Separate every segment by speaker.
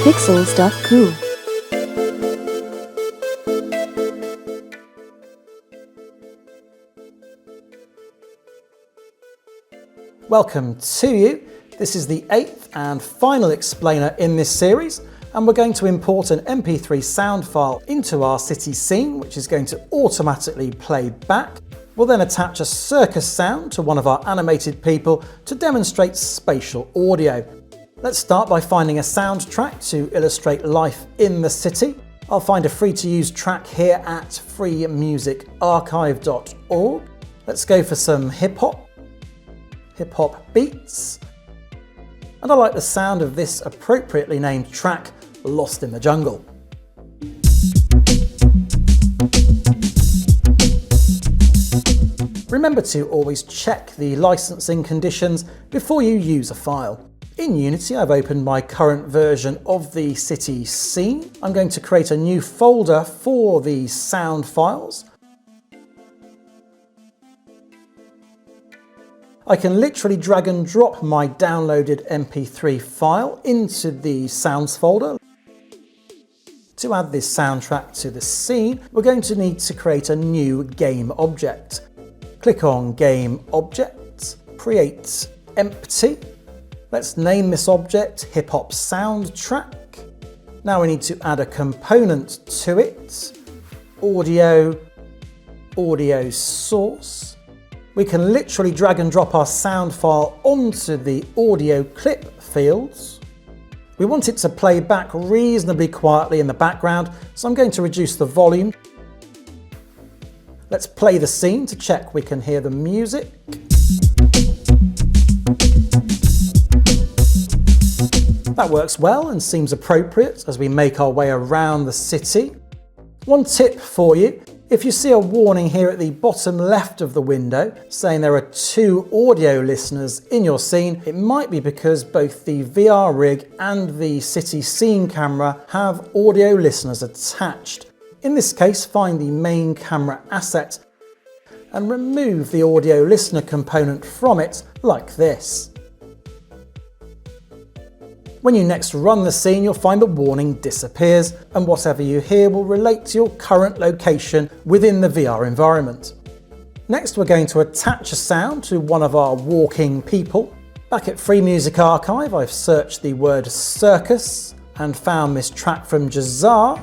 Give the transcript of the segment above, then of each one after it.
Speaker 1: Pixels.cool.
Speaker 2: Welcome to you. This is the 8th and final explainer in this series, and we're going to import an MP3 sound file into our city scene, which is going to automatically play back. We'll then attach a circus sound to one of our animated people to demonstrate spatial audio. Let's start by finding a soundtrack to illustrate life in the city. I'll find a free-to-use track here at freemusicarchive.org. Let's go for some hip-hop beats. And I like the sound of this appropriately named track, Lost in the Jungle. Remember to always check the licensing conditions before you use a file. In Unity, I've opened my current version of the city scene. I'm going to create a new folder for the sound files. I can literally drag and drop my downloaded MP3 file into the sounds folder. To add this soundtrack to the scene, we're going to need to create a new game object. Click on Game Object, Create Empty. Let's name this object Hip Hop Soundtrack. Now we need to add a component to it. Audio source. We can literally drag and drop our sound file onto the audio clip fields. We want it to play back reasonably quietly in the background, so I'm going to reduce the volume. Let's play the scene to check we can hear the music. That works well and seems appropriate as we make our way around the city. One tip for you: if you see a warning here at the bottom left of the window saying there are 2 audio listeners in your scene, it might be because both the VR rig and the city scene camera have audio listeners attached. In this case, find the main camera asset and remove the audio listener component from it like this. When you next run the scene, you'll find the warning disappears, and whatever you hear will relate to your current location within the VR environment. Next, we're going to attach a sound to one of our walking people. Back at Free Music Archive, I've searched the word circus and found this track from Jahzzar.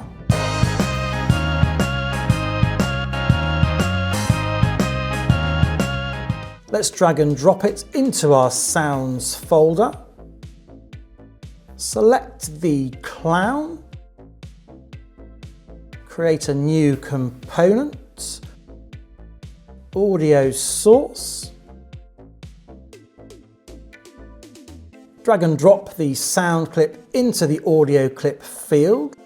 Speaker 2: Let's drag and drop it into our sounds folder. Select the clown, create a new component, audio source, drag and drop the sound clip into the audio clip field.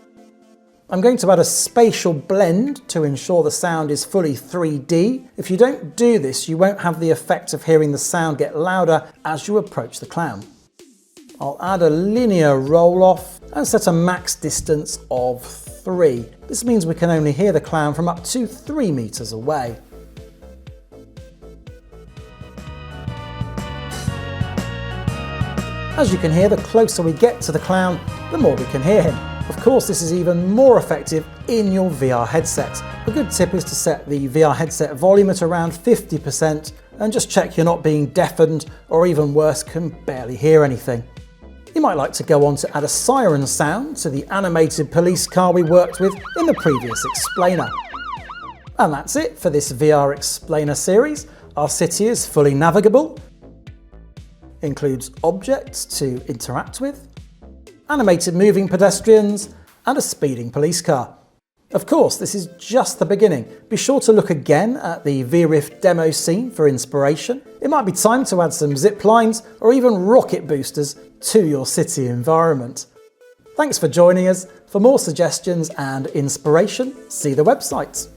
Speaker 2: I'm going to add a spatial blend to ensure the sound is fully 3D. If you don't do this, you won't have the effect of hearing the sound get louder as you approach the clown. I'll add a linear roll-off and set a max distance of 3. This means we can only hear the clown from up to 3 meters away. As you can hear, the closer we get to the clown, the more we can hear him. Of course, this is even more effective in your VR headset. A good tip is to set the VR headset volume at around 50% and just check you're not being deafened, or even worse, can barely hear anything. You might like to go on to add a siren sound to the animated police car we worked with in the previous explainer. And that's it for this VR explainer series. Our city is fully navigable, includes objects to interact with, animated moving pedestrians, and a speeding police car. Of course, this is just the beginning. Be sure to look again at the VRIF demo scene for inspiration. It might be time to add some zip lines or even rocket boosters to your city environment. Thanks for joining us. For more suggestions and inspiration, see the website.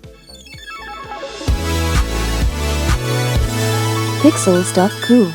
Speaker 1: Pixels.cool.